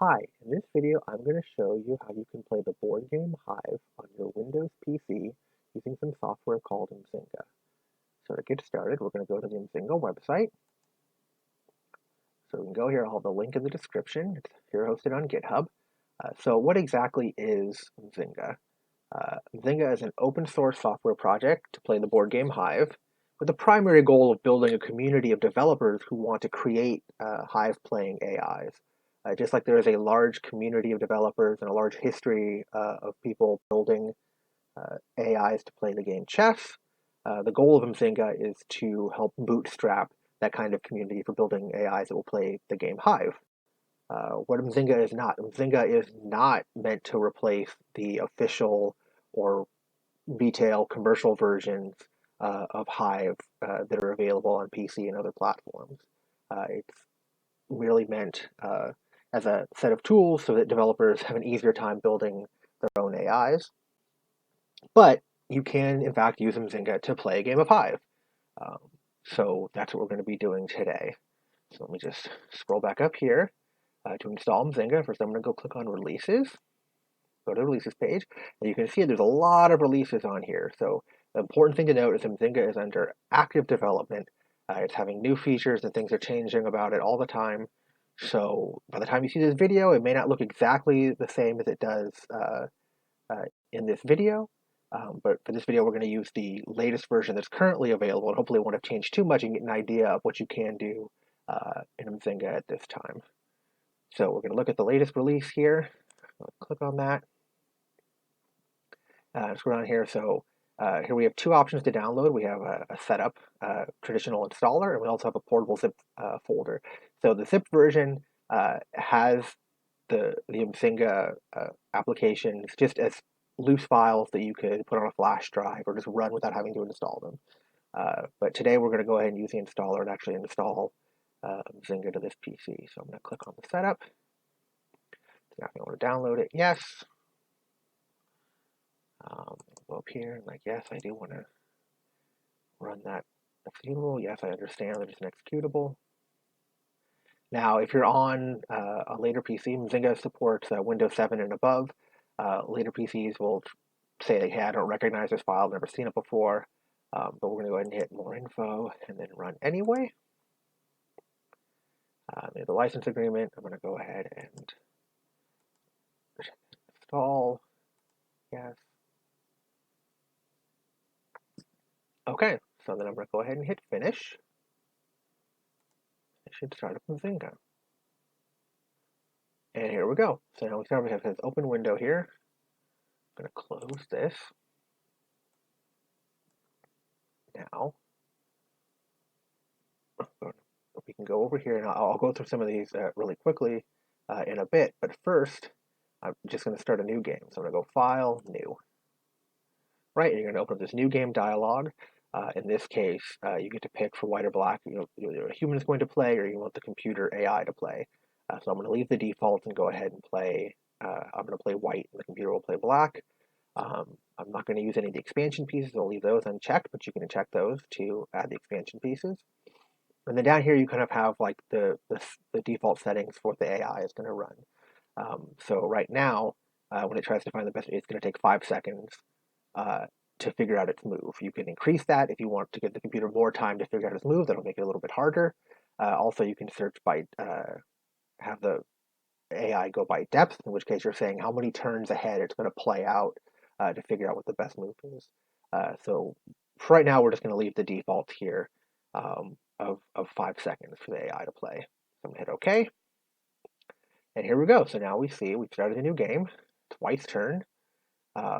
Hi, in this video I'm going to show you how you can play the board game Hive on your Windows PC using some software called Mzinga. So to get started, we're going to go to the Mzinga website. So we can go here, I'll have the link in the description. It's here hosted on GitHub. So what exactly is Mzinga? Mzinga is an open source software project to play the board game Hive with the primary goal of building a community of developers who want to create Hive-playing AIs. Just like there is a large community of developers and a large history of people building AIs to play the game chess, the goal of Mzinga is to help bootstrap that kind of community for building AIs that will play the game Hive. What Mzinga is not meant to replace the official or retail commercial versions of Hive that are available on PC and other platforms. It's really meant as a set of tools so that developers have an easier time building their own AIs. But you can, in fact, use Mzinga to play a game of Hive. Um, so that's what we're going to be doing today. So let me just scroll back up here to install Mzinga. First, I'm going to go click on Releases. Go to the Releases page, and you can see there's a lot of releases on here. So the important thing to note is Mzinga is under active development. It's having new features and things are changing about it all the time. So by the time you see this video, it may not look exactly the same as it does in this video. But for this video, we're going to use the latest version that's currently available, and hopefully it won't have changed too much and get an idea of what you can do in Mzinga at this time. So we're going to look at the latest release here. I'll click on that. Scroll down here. So here we have two options to download. We have a setup, traditional installer, and we also have a portable zip folder. So the zip version has the Mzinga applications just as loose files that you could put on a flash drive or just run without having to install them. But today we're going to go ahead and use the installer and actually install Mzinga to this PC. So I'm going to click on the setup. So now if I want to download it, yes. Go up here and like, yes, I do want to run that executable. Yes, I understand that it's an executable. Now, if you're on a later PC, Mzinga supports Windows 7 and above. Later PCs will say, hey, I don't recognize this file, I've never seen it before. But we're going to go ahead and hit more info and then run anyway. The license agreement, I'm going to go ahead and install. Yes. Okay, so then I'm going to go ahead and hit finish. It should start up Mzinga. And here we go. So now we have this open window here. I'm going to close this. Now, we can go over here, and I'll go through some of these really quickly in a bit. But first, I'm just going to start a new game. So I'm going to go File, New. Right, and you're going to open up this new game dialog. In this case, you get to pick for white or black. A human is going to play, or you want the computer AI to play. So I'm going to leave the defaults and go ahead and play. I'm going to play white, and the computer will play black. I'm not going to use any of the expansion pieces. I'll leave those unchecked, but you can check those to add the expansion pieces. And then down here, you kind of have like the default settings for what the AI is going to run. So right now, when it tries to find the best, it's going to take 5 seconds to figure out its move. You can increase that if you want to give the computer more time to figure out its move. That'll make it a little bit harder. Also, you can search by, have the AI go by depth, in which case you're saying how many turns ahead it's going to play out to figure out what the best move is. So for right now, we're just going to leave the default here of 5 seconds for the AI to play. So I'm going to hit OK. And here we go. So now we see we've started a new game. It's White's turn.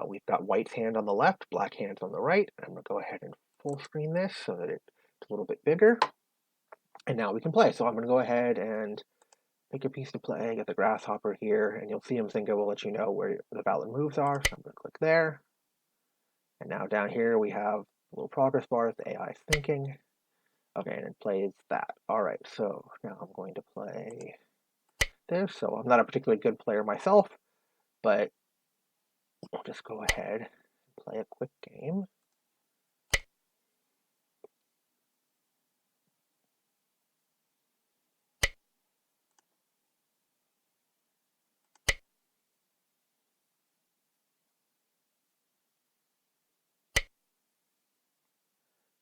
We've got White's hand on the left, Black hand's on the right. I'm going to go ahead and full screen this so that it's a little bit bigger. And now we can play. So I'm going to go ahead and pick a piece to play, get the grasshopper here, and you'll see Mzinga will let you know where the valid moves are. So I'm going to click there. And now down here we have a little progress bar, the AI is thinking. Okay, and it plays that. All right, so now I'm going to play this. So I'm not a particularly good player myself, but I'll just go ahead and play a quick game.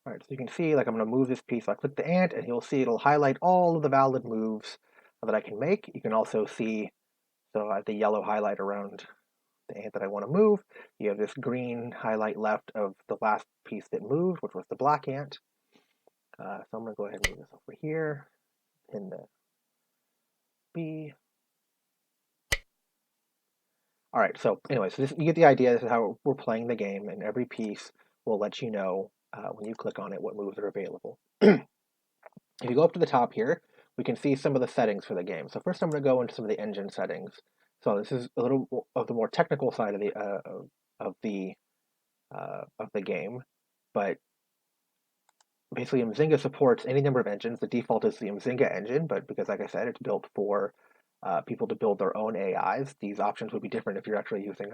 All right, so you can see, like, I'm going to move this piece. So I click the ant, and you'll see it'll highlight all of the valid moves that I can make. You can also see, so I have the yellow highlight around the ant that I want to move. You have this green highlight left of the last piece that moved, which was the black ant. So I'm going to go ahead and move this over here, pin the B. All right, so anyway, so you get the idea. This is how we're playing the game, and every piece will let you know when you click on it what moves are available. If you go up to the top here, we can see some of the settings for the game. So first I'm going to go into some of the engine settings. So this is a little of the more technical side of the game, but basically Mzinga supports any number of engines. The default is the Mzinga engine, but because, like I said, it's built for people to build their own AIs. These options would be different if you're actually using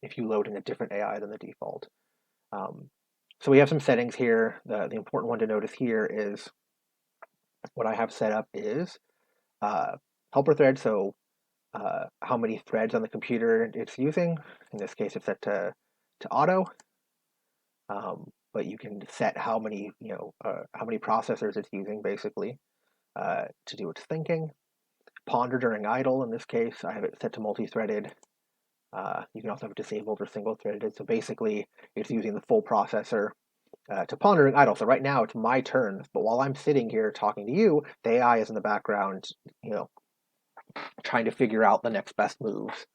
if you load in a different AI than the default. So we have some settings here. The important one to notice here is what I have set up is helper thread. So how many threads on the computer it's using. In this case, it's set to auto. But you can set how many processors it's using basically to do its thinking. Ponder during idle. In this case, I have it set to multi-threaded. You can also have it disabled or single-threaded. So basically, it's using the full processor to ponder during idle. So right now, it's my turn, but while I'm sitting here talking to you, the AI is in the background, trying to figure out the next best moves.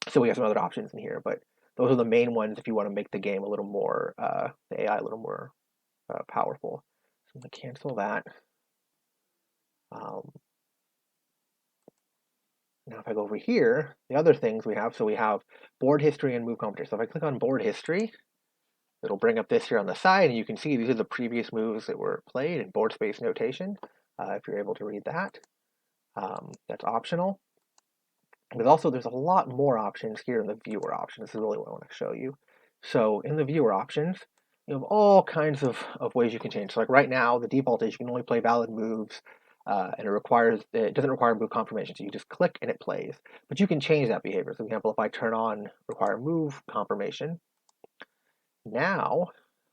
So we have some other options in here, but those are the main ones if you want to make the game a little more, the AI a little more powerful. So I'm going to cancel that. Now if I go over here, the other things we have, so we have board history and move commentary. So if I click on board history, it'll bring up this here on the side, and you can see these are the previous moves that were played in board space notation, if you're able to read that. That's optional. But also there's a lot more options here in the viewer options. This is really what I want to show you. So in the viewer options, you have all kinds of ways you can change. So like right now, the default is you can only play valid moves, and it doesn't require move confirmation. So you just click and it plays. But you can change that behavior. For example, if I turn on require move confirmation, now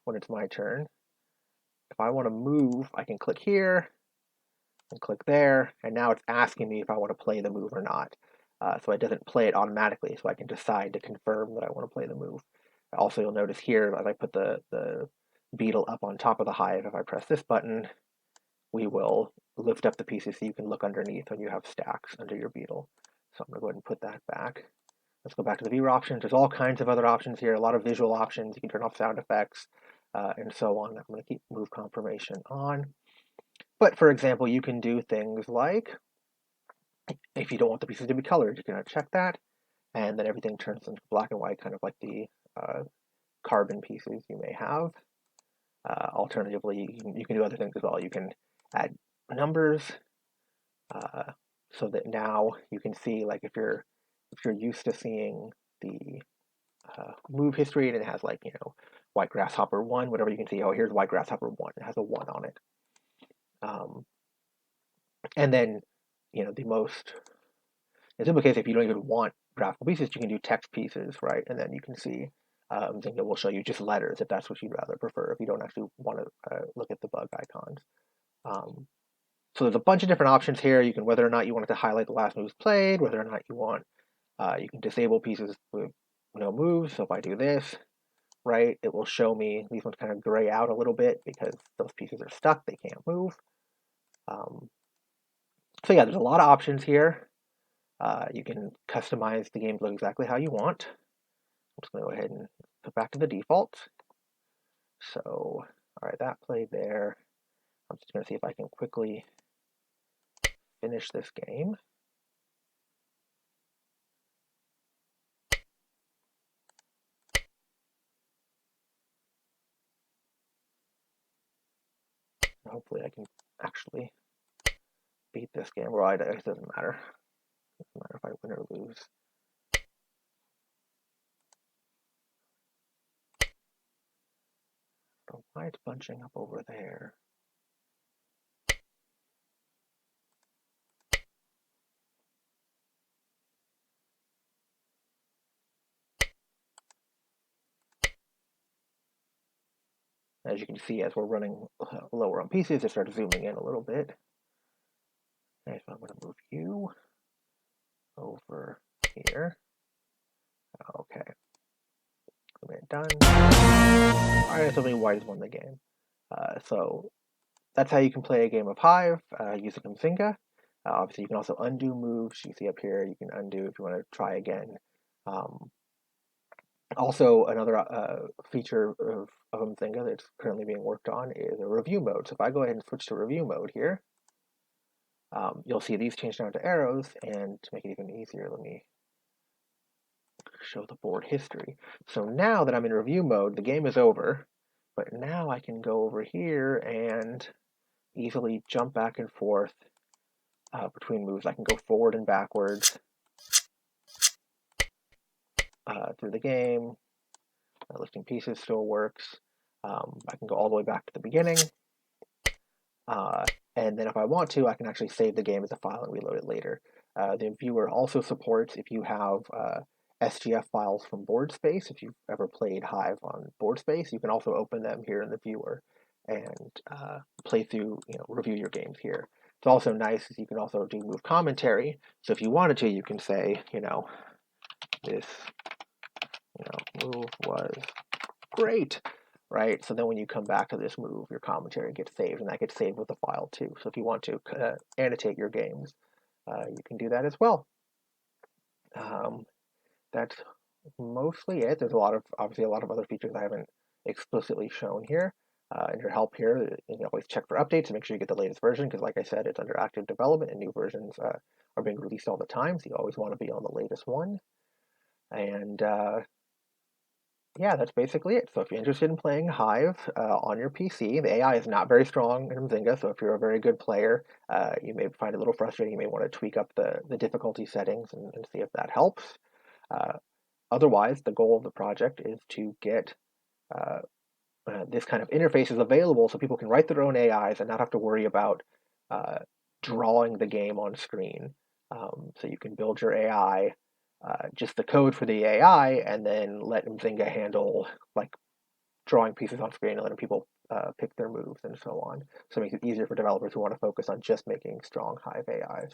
when it's my turn, if I want to move, I can click here and click there, and now it's asking me if I want to play the move or not. So it doesn't play it automatically, so I can decide to confirm that I want to play the move. Also, you'll notice here, as I put the beetle up on top of the hive, if I press this button, we will lift up the pieces so you can look underneath when you have stacks under your beetle. So I'm going to go ahead and put that back. Let's go back to the viewer options. There's all kinds of other options here, a lot of visual options. You can turn off sound effects and so on. I'm going to keep move confirmation on. But for example, you can do things like, if you don't want the pieces to be colored, you can check that, and then everything turns into black and white, kind of like the carbon pieces you may have. Alternatively, you can do other things as well. You can add numbers so that now you can see, like if you're used to seeing the move history and it has like white grasshopper 1, whatever, you can see, oh, here's white grasshopper 1. It has a 1 on it. And then the most in simple case, if you don't even want graphical pieces, you can do text pieces, right? And then you can see Mzinga will show you just letters if that's what you'd rather prefer, if you don't actually want to look at the bug icons. So there's a bunch of different options here. You can, whether or not you want it to highlight the last moves played, whether or not you want, you can disable pieces with no moves. So if I do this, right, it will show me these ones kind of gray out a little bit because those pieces are stuck, they can't move. So yeah, there's a lot of options here. You can customize the game to look exactly how you want. I'm just going to go ahead and put back to the default. So, all right, that played there. I'm just going to see if I can quickly finish this game. Hopefully I can actually beat this game. Well, it doesn't matter. It doesn't matter if I win or lose. I don't know why it's bunching up over there. As you can see, as we're running lower on pieces, it starts zooming in a little bit. Okay, so I'm going to move you over here. Okay, done. All right, so we Wise won the game. So that's how you can play a game of Hive using Mzinga. Obviously, you can also undo moves. You see up here, you can undo if you want to try again. Also, another feature of Mzinga that's currently being worked on is a review mode. So if I go ahead and switch to review mode here, you'll see these change down to arrows. And to make it even easier, let me show the board history. So now that I'm in review mode, the game is over. But now I can go over here and easily jump back and forth between moves. I can go forward and backwards through the game. Lifting pieces still works. I can go all the way back to the beginning. And then if I want to, I can actually save the game as a file and reload it later. The viewer also supports if you have SGF files from board space. If you've ever played Hive on board space, you can also open them here in the viewer and play through, review your games here. It's also nice is you can also do move commentary. So if you wanted to, you can say, this, move was great, right? So then when you come back to this move, your commentary gets saved, and that gets saved with the file too. So if you want to annotate your games, you can do that as well. That's mostly it. There's obviously a lot of other features I haven't explicitly shown here. In your help here, you can always check for updates and make sure you get the latest version, because like I said, it's under active development and new versions are being released all the time, so you always want to be on the latest one. And yeah, that's basically it. So if you're interested in playing Hive on your PC, the AI is not very strong in Mzinga, so if you're a very good player, you may find it a little frustrating. You may want to tweak up the difficulty settings and see if that helps. Otherwise, the goal of the project is to get this kind of interfaces available so people can write their own AIs and not have to worry about drawing the game on screen. So you can build your AI, just the code for the AI, and then let Mzinga handle like drawing pieces on screen and letting people pick their moves and so on. So it makes it easier for developers who want to focus on just making strong Hive AIs.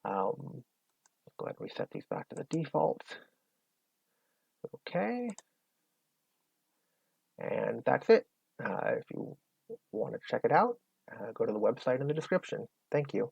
Go ahead and reset these back to the default. Okay. And that's it. If you want to check it out, go to the website in the description. Thank you.